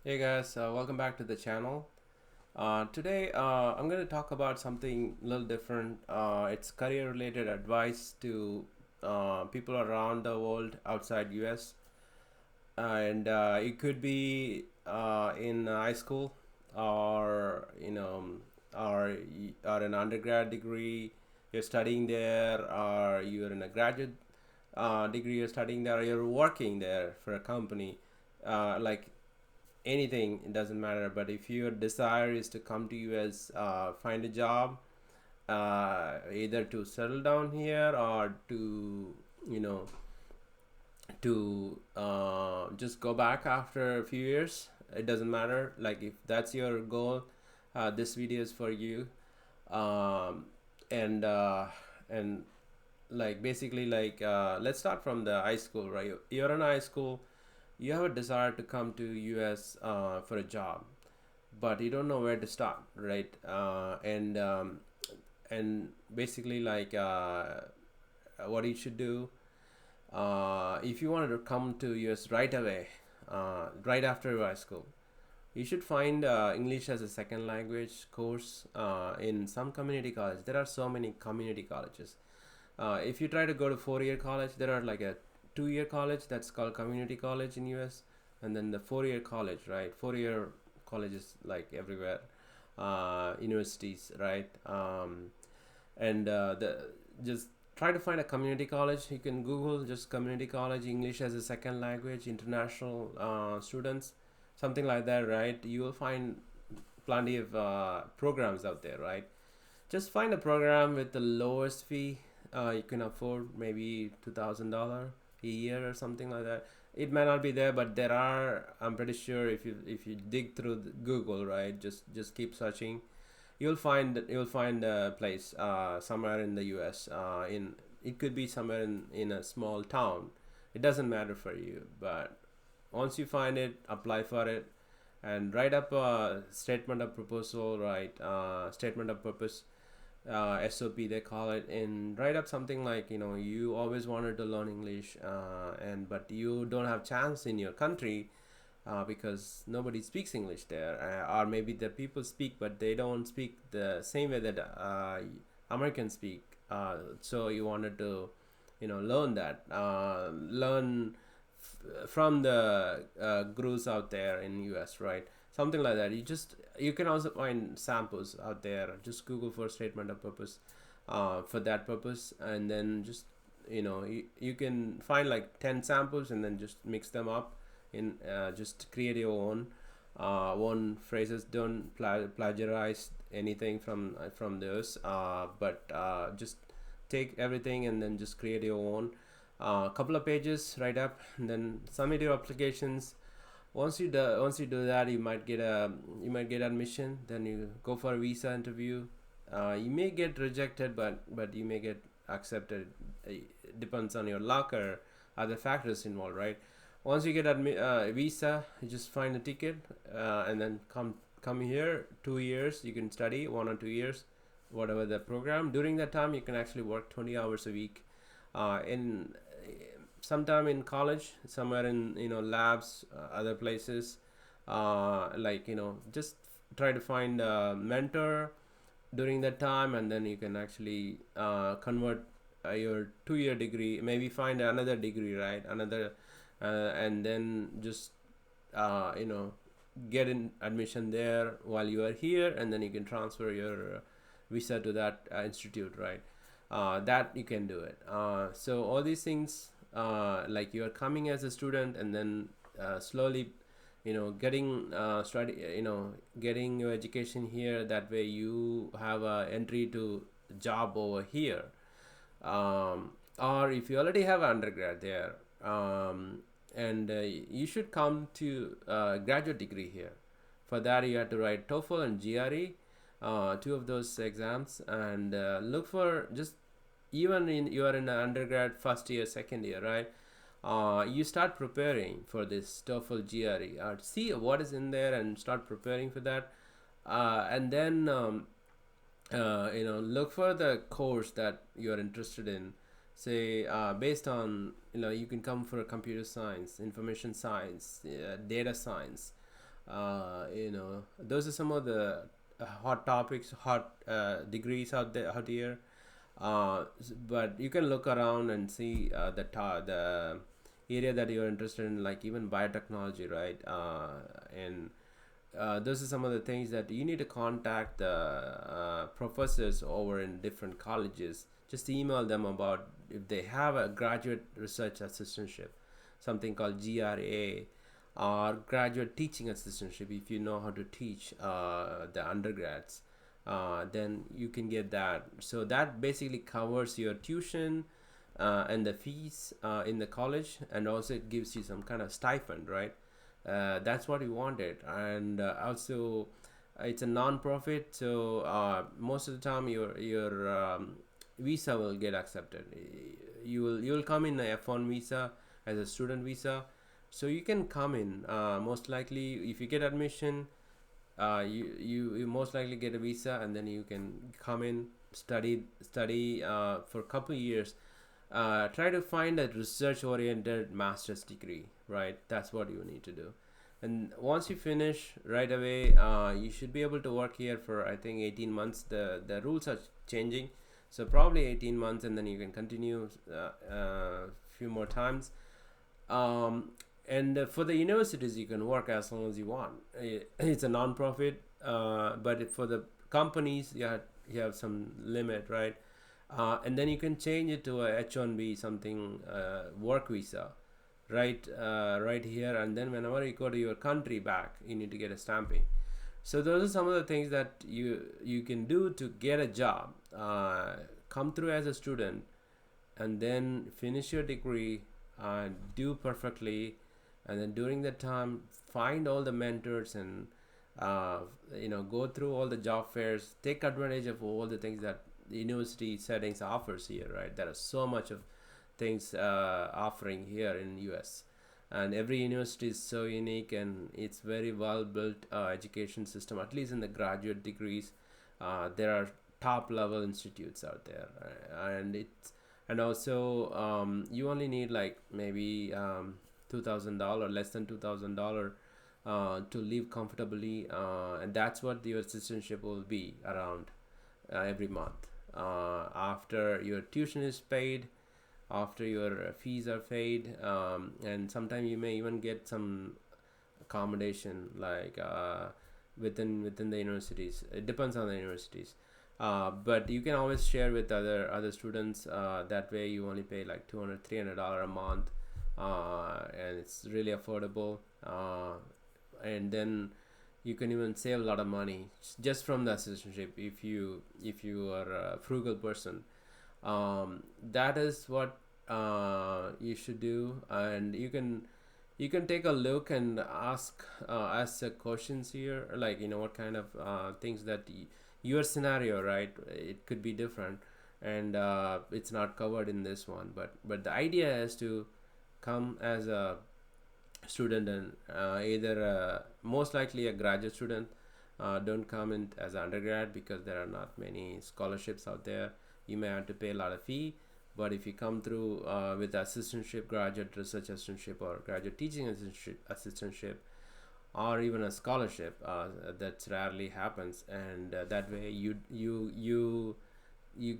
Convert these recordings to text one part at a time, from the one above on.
Hey guys, welcome back to the channel. Today I'm going to talk about something a little different. It's career related advice to people around the world outside US. And it could be in high school or or an undergrad degree you're studying there, or you're in a graduate degree you're studying there, or you're working there for a company. Like anything, it doesn't matter, but if your desire is to come to us, find a job, either to settle down here or to you know just go back after a few years, it doesn't matter. Like if that's your goal, this video is for you. um, and uh, and like basically like let's start from the high school, right? You're in high school, you have a desire to come to US for a job, but you don't know where to start, right? And basically like what you should do, if you wanted to come to US right away, right after high school, you should find English as a second language course in some community college. There are so many community colleges. If you try to go to 4-year college, there are like a 2-year college that's called community college in US, and then the 4-year college, right? 4-year colleges like everywhere, universities, right? And the just try to find a community college. You can Google just community college English as a second language, international students, something like that, right? You will find plenty of programs out there, right? Just find a program with the lowest fee you can afford, maybe $2,000 a year or something like that. It may not be there, but there are. I'm pretty sure if you dig through Google, right? Just keep searching. You'll find a place somewhere in the U.S. In it could be somewhere in a small town. It doesn't matter for you, but once you find it, apply for it, and write up a statement of proposal, right? Statement of purpose, SOP they call it, and write up something like, you always wanted to learn English, and but you don't have chance in your country because nobody speaks English there, or maybe the people speak but they don't speak the same way that Americans speak. So you wanted to, learn that, from the gurus out there in US, right? Something like that. You can also find samples out there. Just Google for statement of purpose for that purpose, and then just you can find like 10 samples and then just mix them up in, just create your own phrases. Don't plagiarize anything from those, but just take everything and then just create your own couple of pages, write up, and then submit your applications. Once you do that, you might get admission. Then you go for a visa interview. You may get rejected, but you may get accepted. It depends on your luck or other factors involved, right? Once you get visa, you just find a ticket, and then come here. 2 years you can study, 1 or 2 years, whatever the program. During that time, you can actually work 20 hours a week. In sometime in college, somewhere in labs, other places, like just try to find a mentor during that time, and then you can actually convert your 2-year degree, maybe find another degree, right? Another and then just get in admission there while you are here, and then you can transfer your visa to that institute, right? That you can do it. So all these things, like you are coming as a student, and then slowly getting getting your education here. That way you have a entry to job over here. Or if you already have undergrad there, and you should come to graduate degree here. For that, you have to write TOEFL and GRE, two of those exams, and look for just, even in you are in an undergrad first year, second year, right? You start preparing for this TOEFL GRE, see what is in there and start preparing for that, and then look for the course that you are interested in. Say, based on, you can come for computer science, information science, data science, Those are some of the hot topics, hot degrees out here. But you can look around and see the area that you're interested in, like even biotechnology, right? And those are some of the things that you need to contact the professors over in different colleges. Just email them about if they have a graduate research assistantship, something called GRA, or graduate teaching assistantship. If you know how to teach the undergrads, then you can get that. So that basically covers your tuition and the fees in the college, and also it gives you some kind of stipend, right? That's what we wanted. And also it's a non-profit, so most of the time your visa will get accepted. You will come in a F1 visa, as a student visa, so you can come in. Most likely, if you get admission, you most likely get a visa, and then you can come in, study for a couple of years. Try to find a research oriented master's degree, right? That's what you need to do. And once you finish right away, you should be able to work here for, I think, 18 months. The rules are changing, so probably 18 months, and then you can continue a few more times. um, and for the universities, you can work as long as you want. It's a non-profit, but for the companies, you have some limit, right? And then you can change it to a H1B, something, work visa, right here. And then whenever you go to your country back, you need to get a stamping. So those are some of the things that you can do to get a job. Come through as a student, and then finish your degree, do perfectly, and then during that time find all the mentors, and uh, go through all the job fairs, take advantage of all the things that the university settings offers here, right? There are so much of things offering here in US, and every university is so unique, and it's very well built education system. At least in the graduate degrees, there are top level institutes out there, and also you only need like maybe $2,000, less than $2,000, to live comfortably, and that's what your assistantship will be around every month. After your tuition is paid, after your fees are paid, and sometimes you may even get some accommodation, like within the universities. It depends on the universities, but you can always share with other students. That way you only pay like $200 $300 a month, and it's really affordable. And then you can even save a lot of money just from the assistantship, if you are a frugal person. That is what you should do. And you can take a look and ask the questions here, like, what kind of things that your scenario, right? It could be different, and it's not covered in this one, but the idea is to come as a student, and either most likely a graduate student. Don't come in as an undergrad, because there are not many scholarships out there. You may have to pay a lot of fee. But if you come through with assistantship, graduate research assistantship, or graduate teaching assistantship, or even a scholarship, that rarely happens. And that way you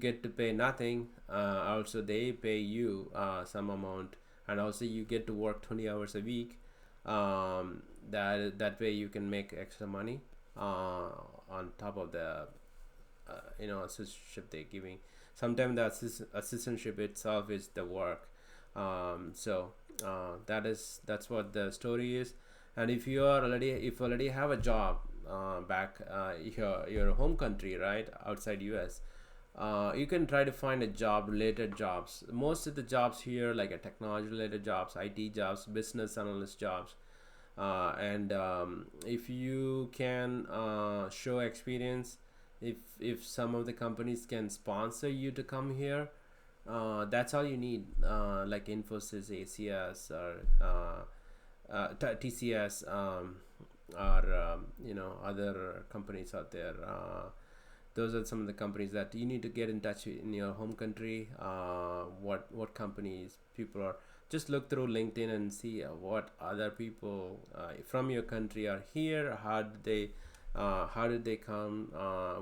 get to pay nothing. Also they pay you some amount, and also you get to work 20 hours a week. That way you can make extra money on top of the assistantship they're giving. Sometimes the assistantship itself is the work. So that's what the story is. And if you already have a job back your home country, right, outside US, you can try to find a job related jobs. Most of the jobs here, like a technology related jobs, IT jobs, business analyst jobs, and if you can show experience, if some of the companies can sponsor you to come here, that's all you need. Like Infosys, ACS, or TCS, or other companies out there. Those are some of the companies that you need to get in touch in your home country. What companies people are just look through LinkedIn and see what other people from your country are here. How did they come?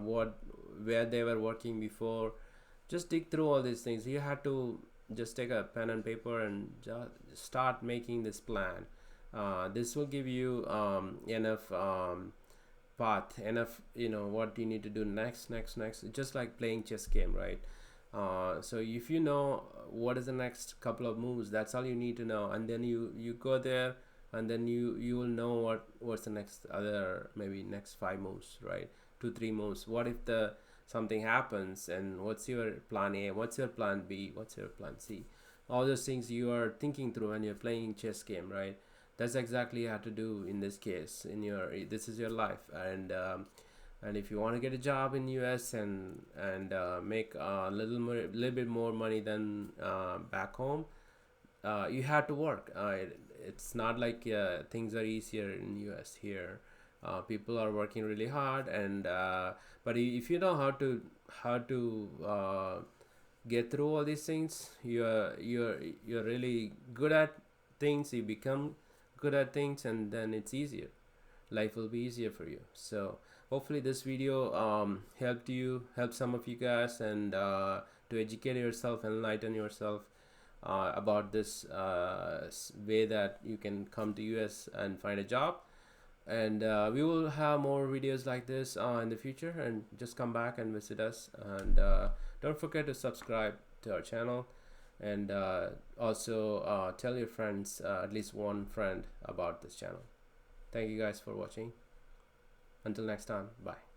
What where they were working before. Just dig through all these things. You have to just take a pen and paper and just start making this plan. This will give you enough path, enough, what you need to do next, just like playing chess game, right? So if you know what is the next couple of moves, that's all you need to know, and then you go there, and then you will know what's the next other, maybe next 5 moves, right? 2 3 moves. What if the something happens, and what's your plan A, what's your plan B, what's your plan C? All those things you are thinking through when you're playing chess game, right? That's exactly how to do in this case. In your this is your life, and if you want to get a job in US and make a little bit more money than back home, you have to work. It's not like things are easier in US here. People are working really hard, and but if you know how to get through all these things, you're really good at things. You become good at things, and then it's easier. Life will be easier for you. So hopefully this video helped some of you guys, and to educate yourself, enlighten yourself about this way that you can come to US and find a job. And we will have more videos like this in the future, and just come back and visit us, and don't forget to subscribe to our channel, and also tell your friends, at least one friend, about this channel. Thank you guys for watching. Until next time, bye.